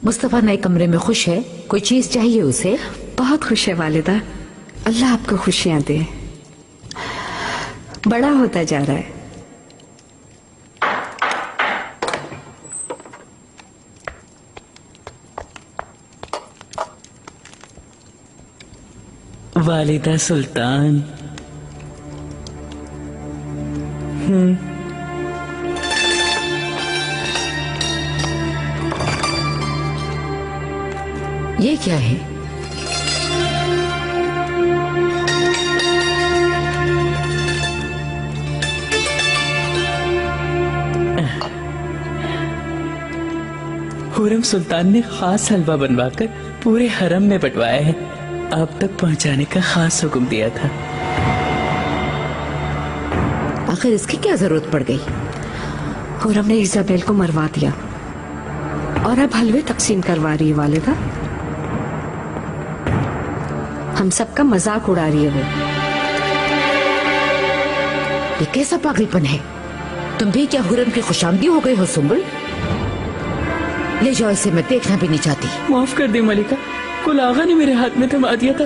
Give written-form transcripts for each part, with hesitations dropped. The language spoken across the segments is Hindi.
मुस्तफा नए कमरे में खुश है? कोई चीज चाहिए उसे? बहुत खुश है वालिदा। अल्लाह आपको खुशियां दे। बड़ा होता जा रहा है। वालिदा सुल्तान। ये क्या है? हुरम सुल्तान ने खास हलवा बनवाकर पूरे हरम में बंटवाया है। आप तक पहुंचाने का खास हुक्म दिया था। आखिर इसकी क्या जरूरत पड़ गई? हुरम ने इजाबेल को मरवा दिया और अब हलवे तकसीम करवा रही है वालिदा। हम सबका मजाक उड़ा रही है वो। ये कैसा पागलपन है? तुम भी क्या हुरम की खुशामदी हो गई हो सुम्बुल? ले जाओ इसे, मैं देखना भी नहीं चाहती। माफ कर दे मलिका, कुल आगा ने मेरे हाथ में थमा दिया था।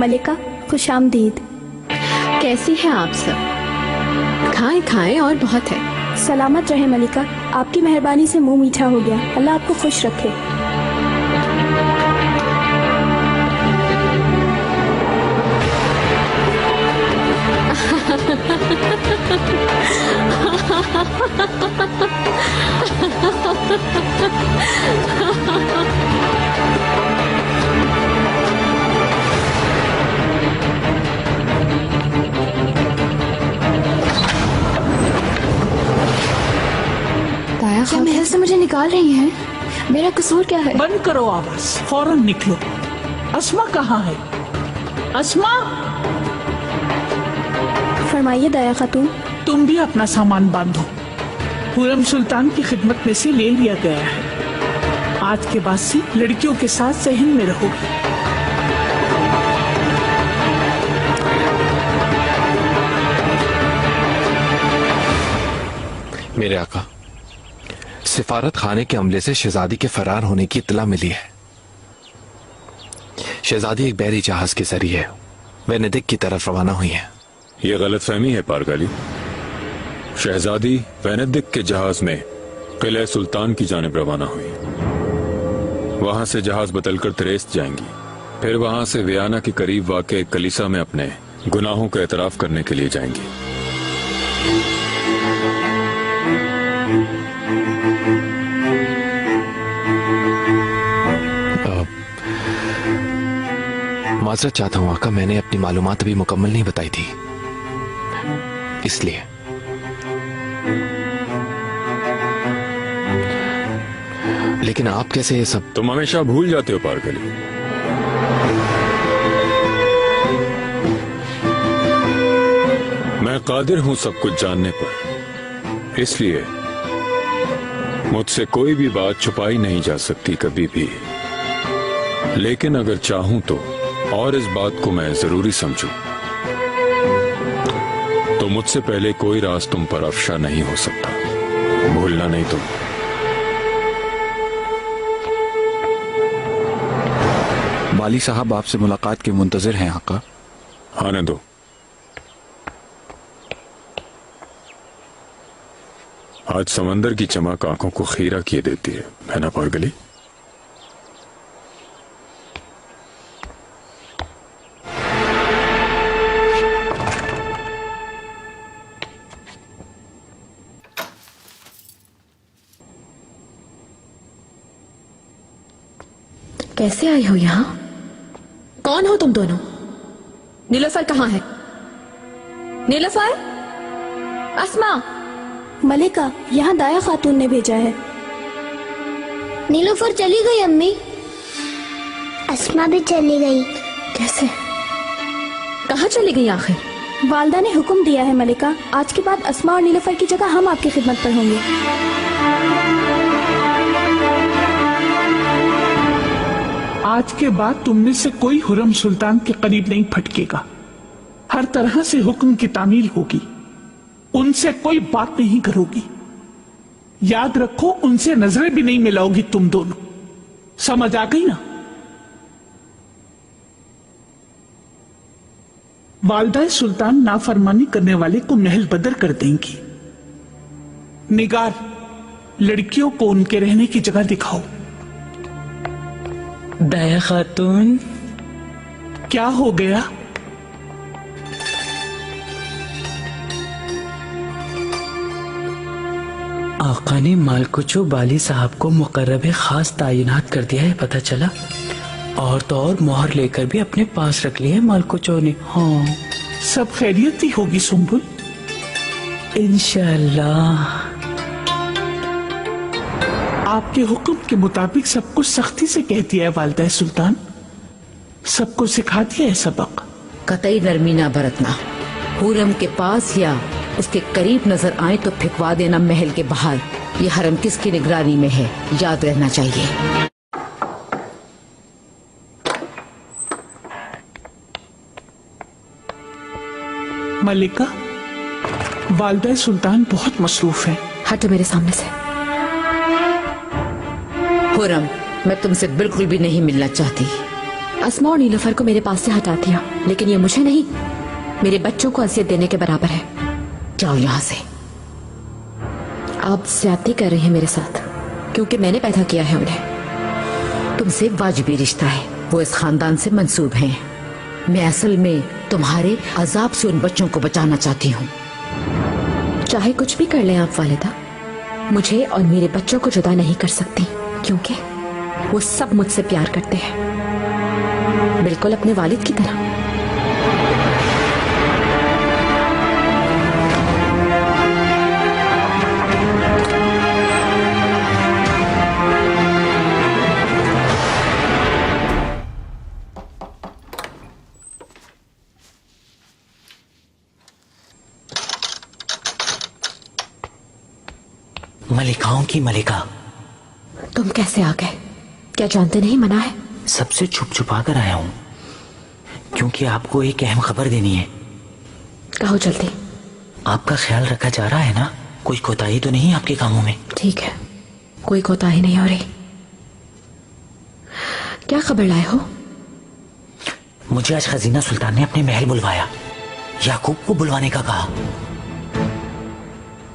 मलिका खुश आमदीद। कैसी हैं आप सब? खाएं खाएं और बहुत है। सलामत रहे मलिका, आपकी मेहरबानी से मुंह मीठा हो गया। अल्लाह आपको खुश रखे। क्या महल से मुझे निकाल रही हैं? मेरा कसूर क्या है? बंद करो आवाज, फौरन निकलो। अस्मा कहाँ है? अस्मा! फरमाइए दाया खातून। तुम भी अपना सामान बांधो। हुरम सुल्तान की खिदमत में से ले लिया गया है। आज के बाद से लड़कियों के साथ सहन में रहोगी। मेरे आका, सिफारत खाने के अमले से शहजादी के फरार होने की इत्तला मिली है। शहजादी एक बहरी जहाज के जरिए वेनेदिक की तरफ रवाना हुई है। ये गलतफहमी है पारगाली। शहजादी वेनेदिक के जहाज में किले सुल्तान की जानिब रवाना हुई। वहां से जहाज बदलकर त्रेस्त जाएंगी, फिर वहां से वियाना के करीब वाक़े कलीसा में अपने गुनाहों का एतराफ करने के लिए जाएंगी। माजरत चाहता हूं आका, मैंने अपनी मालूमात अभी मुकम्मल नहीं बताई थी, इसलिए। लेकिन आप कैसे ये सब? तुम हमेशा भूल जाते हो पारगली। मैं कादिर हूं सब कुछ जानने पर, इसलिए मुझसे कोई भी बात छुपाई नहीं जा सकती कभी भी। लेकिन अगर चाहूं तो, और इस बात को मैं जरूरी समझूं, तो मुझसे पहले कोई राज तुम पर अफशा नहीं हो सकता। भूलना नहीं तुम। वाली साहब आपसे मुलाकात के मुंतजर हैं आका। आने दो। आज समंदर की चमक आंखों को खीरा किए देती है ना पारगली? कैसे आई हो यहाँ? कौन हो तुम दोनों? नीलोफर कहाँ है? नीलोफर, अस्मा। मलिका, यहाँ दाया खातून ने भेजा है। नीलोफर चली गई अम्मी। अस्मा भी चली गई। कैसे? कहाँ चली गई आखिर? वालदा ने हुक्म दिया है मलिका, आज के बाद अस्मा और नीलोफर की जगह हम आपकी खिदमत पर होंगे। आज के बाद तुम में से कोई हुरम सुल्तान के करीब नहीं फटकेगा। हर तरह से हुक्म की तामील होगी। उनसे कोई बात नहीं करोगी। याद रखो, उनसे नजरें भी नहीं मिलाओगी तुम दोनों। समझ आ गई ना? वालदा सुल्तान नाफरमानी करने वाले को महल बदर कर देंगी। निगार, लड़कियों को उनके रहने की जगह दिखाओ। दाया खातून। क्या हो गया? आका ने मालकुचो बाली साहब को मुकर्रब खास तायिनात कर दिया है, पता चला। और तो और मोहर लेकर भी अपने पास रख लिया है मालकुचो ने। हाँ, सब खैरियत ही होगी सुम्बुल, इंशाअल्लाह। आपके हुक्म के मुताबिक सब कुछ सख्ती से कह दिया है वालिदा सुल्तान। सबको सिखा दिया है सबक। कतई नरमी ना बरतना। हुरम के पास या उसके करीब नजर आए तो फिकवा देना महल के बाहर। ये हरम किसकी निगरानी में है, याद रहना चाहिए। मलिका, वालिदा सुल्तान बहुत मसरूफ है। हटो मेरे सामने से। हुरम, मैं तुमसे बिल्कुल भी नहीं मिलना चाहती। अस्मा और नीलोफर को मेरे पास से हटा दिया, लेकिन ये मुझे नहीं, मेरे बच्चों को अजियत देने के बराबर है। जाओ यहाँ से। आप ज्यादती कर रही हैं मेरे साथ, क्योंकि मैंने पैदा किया है उन्हें। तुमसे वाजिबी रिश्ता है, वो इस खानदान से मंसूब हैं। मैं असल में तुम्हारे अजाब से उन बच्चों को बचाना चाहती हूँ। चाहे कुछ भी कर लें आप वालिदा, मुझे और मेरे बच्चों को जुदा नहीं कर सकती, क्योंकि वो सब मुझसे प्यार करते हैं, बिल्कुल अपने वालिद की तरह। मलिकाओं की मलिका। तुम कैसे आ गए? क्या जानते नहीं मना है? सबसे छुप छुपा कर आया हूँ, क्योंकि आपको एक अहम खबर देनी है। कहो जल्दी। आपका ख्याल रखा जा रहा है ना? कोई कोताही तो नहीं आपके कामों में? ठीक है, कोई कोताही नहीं हो रही। क्या खबर लाए हो? मुझे आज खजीना सुल्तान ने अपने महल बुलवाया, याकूब को बुलवाने का कहा।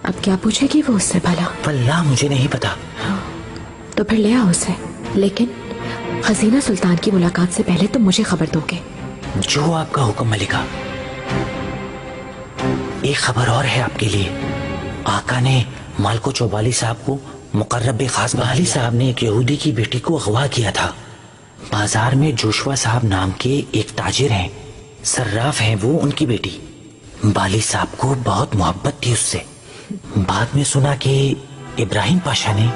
अब क्या पूछेगी वो उससे भला? वल्लाह मुझे नहीं पता। तो फिर ले आओ उसे, लेकिन खजीना सुल्तान की मुलाकात से पहले तुम मुझे खबर दोगे। जो आपका हुक्म मलिका। एक खबर और है आपके लिए। आका ने मालकुचो बाली साहब को मुकर्रब खास। बाली साहब ने एक यहूदी की बेटी को अगवा किया था। बाजार में जोशवा साहब नाम के एक ताजिर हैं, सर्राफ हैं वो, उनकी बेटी। बाली साहब को बहुत मोहब्बत थी उससे। बाद में सुना कि इब्राहिम पाशा ने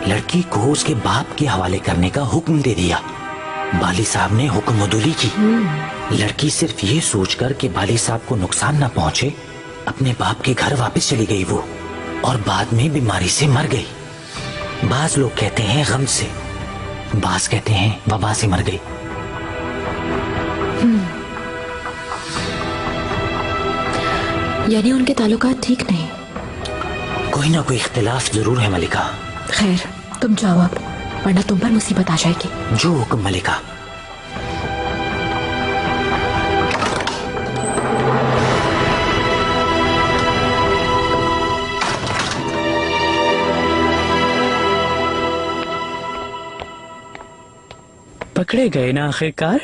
लड़की को उसके बाप के हवाले करने का हुक्म दे दिया। बाली साहब ने हुक्म अदुली की। लड़की सिर्फ ये सोचकर कि बाली साहब को नुकसान ना पहुंचे, अपने बाप के घर वापस चली गई वो, और बाद में बीमारी से मर गई। बाज लोग कहते हैं गम से, बाज कहते हैं वबा से मर गई। यानी उनके ताल्लुकात ठीक नहीं। कोई ना कोई इख्तिलाफ जरूर है मलिका। खैर, तुम जाओ अब, वरना तुम पर मुसीबत आ जाएगी। जो हुक्म मलिका। पकड़े गए ना आखिरकार।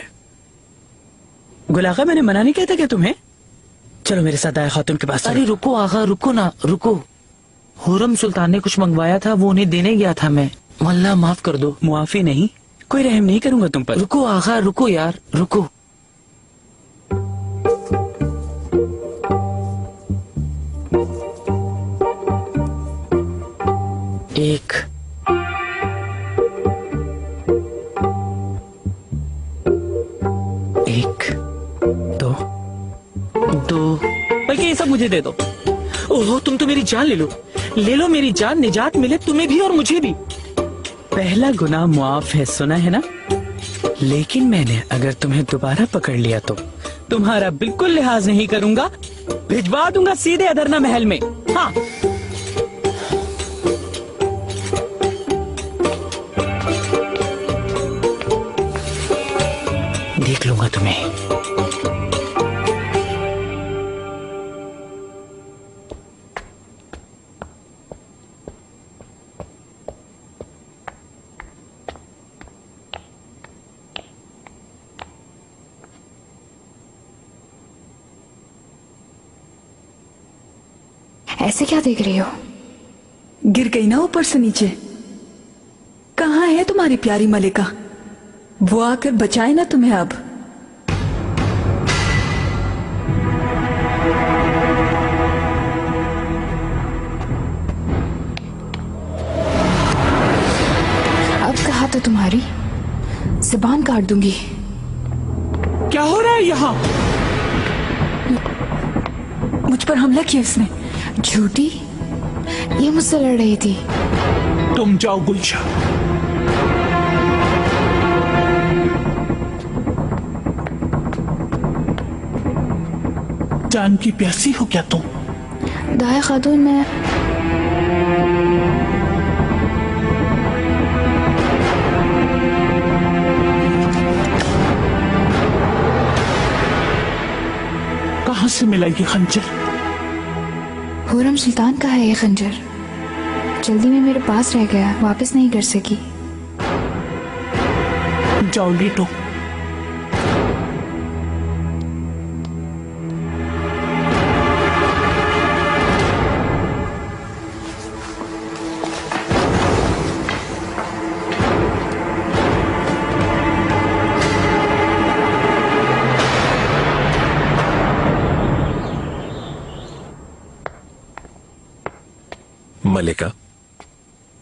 गुलागा, मैंने मना नहीं किया था क्या तुम्हें? चलो मेरे साथ आया खातून के पास। अरे रुको आगा, रुको ना, रुको। हुरम सुल्तान ने कुछ मंगवाया था, वो उन्हें देने गया था मैं। वल्लाह माफ कर दो। मुआफी नहीं, कोई रहम नहीं करूंगा तुम पर। रुको आगा, रुको यार, रुको। एक, दो, बल्कि ये सब मुझे दे दो। ओहो, तुम तो मेरी जान ले लो मेरी जान, निजात मिले तुम्हें भी और मुझे भी। पहला गुनाह मुआफ है, सुना है ना? लेकिन मैंने अगर तुम्हें दोबारा पकड़ लिया तो तुम्हारा बिल्कुल लिहाज नहीं करूंगा, भिजवा दूंगा सीधे अदरना महल में। हाँ, देख लूंगा तुम्हें। ऐसे क्या देख रही हो? गिर गई ना ऊपर से नीचे। कहाँ है तुम्हारी प्यारी मलिका? वो आकर बचाए ना तुम्हें अब। अब कहा तो तुम्हारी जुबान काट दूंगी। क्या हो रहा है यहाँ? मुझ पर हमला किया इसने। झूठी, ये मुझसे लड़ रही थी। तुम जाओ गुलशन। जान की प्यासी हो क्या तुम? दाया खातून, मैं कहां से मिला ये खंजर? हुरम सुल्तान का है ये खंजर। जल्दी में मेरे पास रह गया, वापस नहीं कर सकी। जाओ लेटो। मलिका,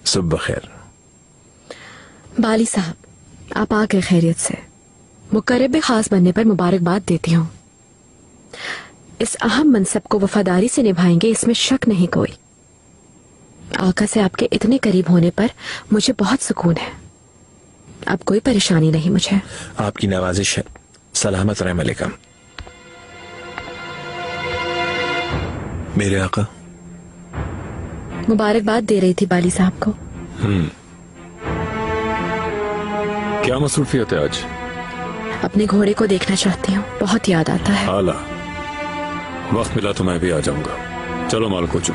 सुबह खैर। बाली साहब, आप आ गए खैरियत से। मुकर्रब खास बनने पर मुबारकबाद देती हूँ। इस अहम मनसब को वफादारी से निभाएंगे, इसमें शक नहीं कोई। आका से आपके इतने करीब होने पर मुझे बहुत सुकून है। अब कोई परेशानी नहीं मुझे। आपकी नवाजिश है। सलामत रहे मलिका। मेरे आका। मुबारकबाद दे रही थी बाली साहब को। क्या मसरूफियत है आज? अपने घोड़े को देखना चाहती हूँ, बहुत याद आता है। आला, वक्त मिला तो मैं भी आ जाऊंगा। चलो मालकोचो।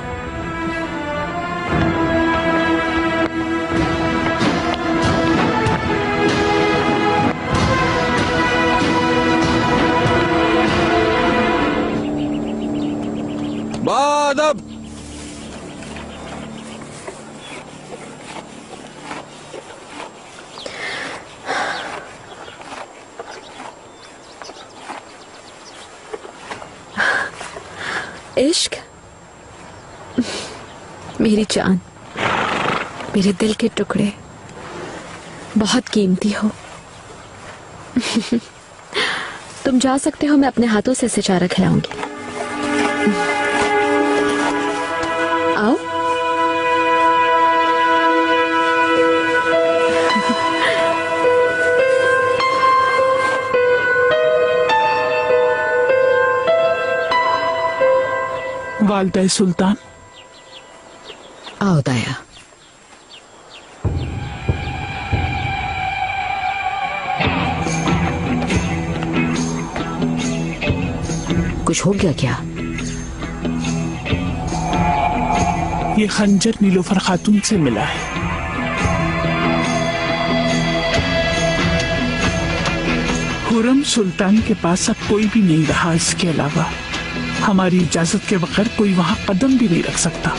बादब। इश्क, मेरी जान, मेरे दिल के टुकड़े, बहुत कीमती हो। तुम जा सकते हो, मैं अपने हाथों से इसे चारा खिलाऊंगी। आओ। वालदा सुल्तान। आओ दाया। कुछ हो गया क्या? ये खंजर नीलोफर खातून से मिला है। हुरम सुल्तान के पास अब कोई भी नहीं रहा। इसके अलावा हमारी इजाजत के बगैर कोई वहां कदम भी नहीं रख सकता।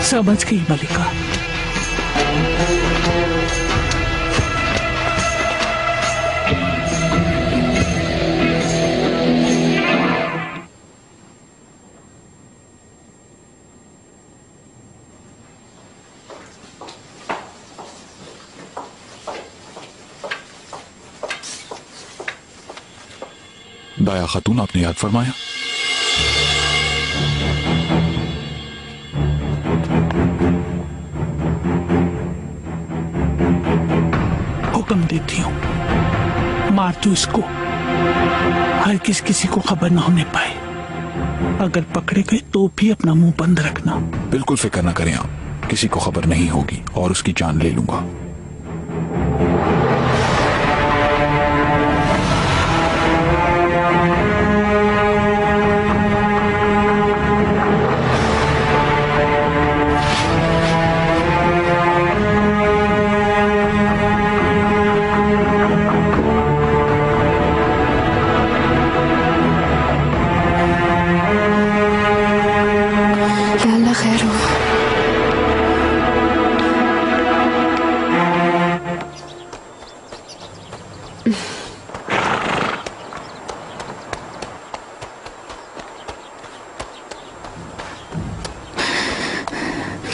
समझ गई मलिका। दाया खातून, आपने याद फरमाया। हुक्म देती हूँ, मार दो इसको, हर किसी को खबर ना होने पाए। अगर पकड़े गए तो भी अपना मुंह बंद रखना। बिल्कुल फिक्र ना करें आप, किसी को खबर नहीं होगी और उसकी जान ले लूंगा।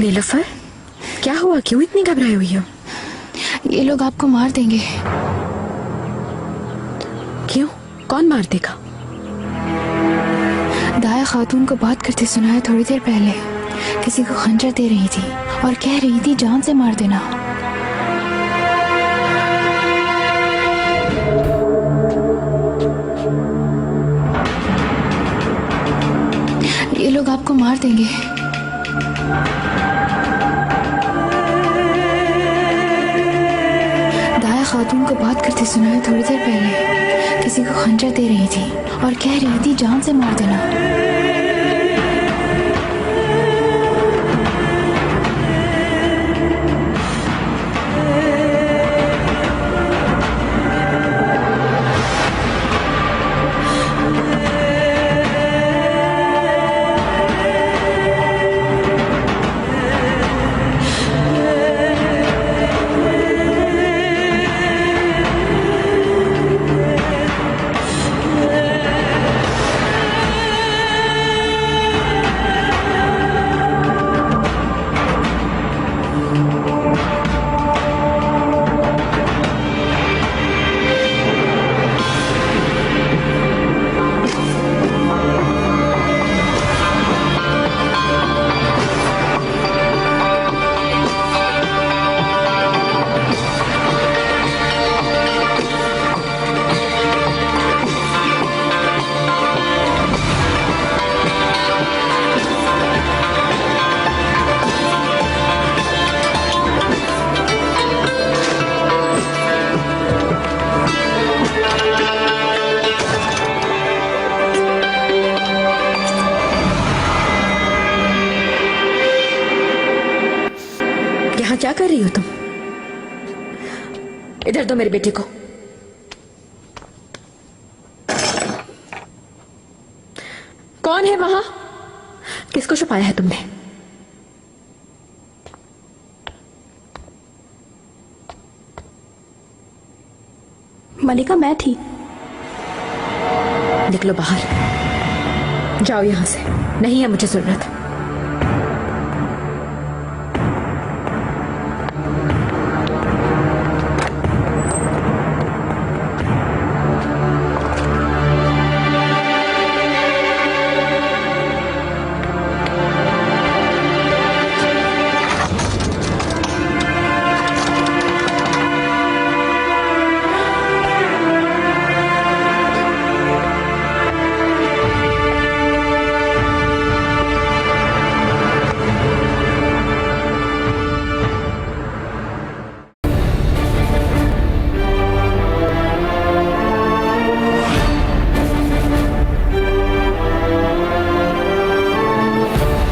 नीलोफर, क्या हुआ? क्यों इतनी घबराई हुई हो? ये लोग आपको मार देंगे। क्यों? कौन मार देगा? दाया खातून को बात करते सुना है थोड़ी देर पहले। किसी को खंजर दे रही थी और कह रही थी जान से मार देना। ये लोग आपको मार देंगे। दाया खातून को बात करते सुना है थोड़ी देर पहले। किसी को खंजर दे रही थी और कह रही थी जान से मार देना। क्या कर रही हो तुम? इधर दो मेरे बेटे को। कौन है वहां? किसको छुपाया है तुमने? मलिका, मैं थी। निकलो बाहर, जाओ यहां से, नहीं है मुझे जरूरत।